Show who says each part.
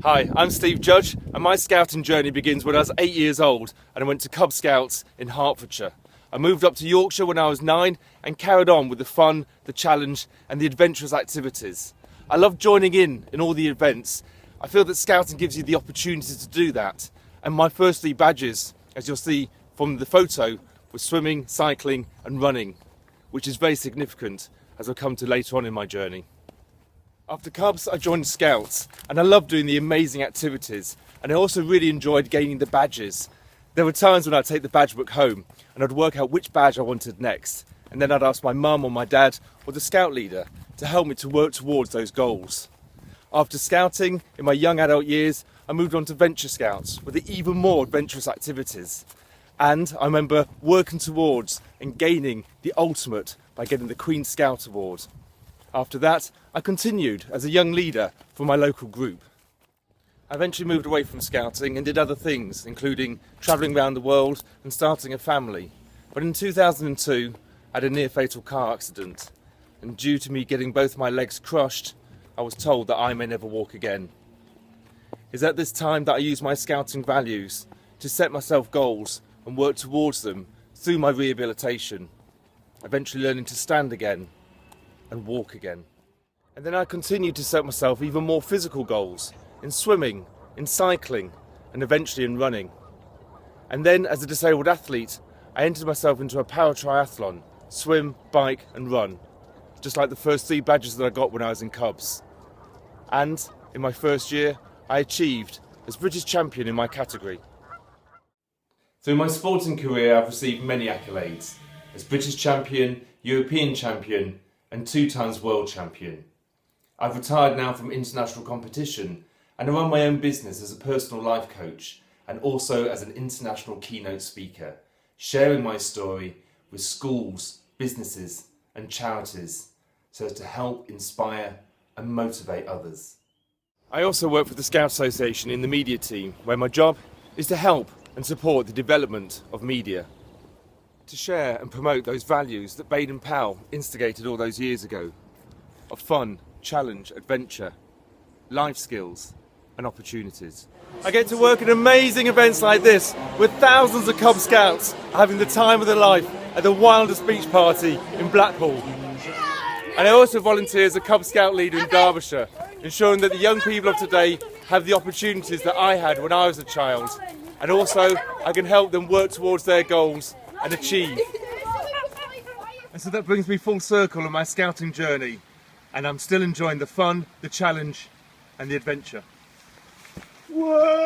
Speaker 1: Hi, I'm Steve Judge, and my scouting journey begins when I was 8 years old and I went to Cub Scouts in Hertfordshire. I moved up to Yorkshire when I was 9 and carried on with the fun, the challenge and the adventurous activities. I love joining in all the events. I feel that scouting gives you the opportunity to do that. And my first 3 badges, as you'll see from the photo, were swimming, cycling and running, which is very significant as I'll come to later on in my journey. After Cubs, I joined Scouts, and I loved doing the amazing activities, and I also really enjoyed gaining the badges. There were times when I'd take the badge book home, and I'd work out which badge I wanted next, and then I'd ask my mum or my dad or the Scout leader to help me to work towards those goals. After Scouting, in my young adult years, I moved on to Venture Scouts with the even more adventurous activities. And I remember working towards and gaining the ultimate by getting the Queen Scout Award. After that, I continued as a young leader for my local group. I eventually moved away from scouting and did other things, including travelling around the world and starting a family. But in 2002, I had a near-fatal car accident, and due to me getting both my legs crushed, I was told that I may never walk again. It's at this time that I used my scouting values to set myself goals and work towards them through my rehabilitation, eventually learning to stand again and walk again. And then I continued to set myself even more physical goals in swimming, in cycling and eventually in running. And then as a disabled athlete, I entered myself into a para triathlon, swim, bike and run, just like the first 3 badges that I got when I was in Cubs. And in my first year, I achieved as British champion in my category. Through my sporting career, I've received many accolades as British champion, European champion and 2 times world champion. I've retired now from international competition and I run my own business as a personal life coach and also as an international keynote speaker, sharing my story with schools, businesses and charities so as to help inspire and motivate others. I also work for the Scout Association in the media team, where my job is to help and support the development of media, to share and promote those values that Baden Powell instigated all those years ago, of fun, challenge, adventure, life skills and opportunities. I get to work in amazing events like this with thousands of Cub Scouts having the time of their life at the wildest beach party in Blackpool. And I also volunteer as a Cub Scout leader in Derbyshire, ensuring that the young people of today have the opportunities that I had when I was a child, and also I can help them work towards their goals and achieve. And so that brings me full circle on my scouting journey, and I'm still enjoying the fun, the challenge and the adventure. Whoa!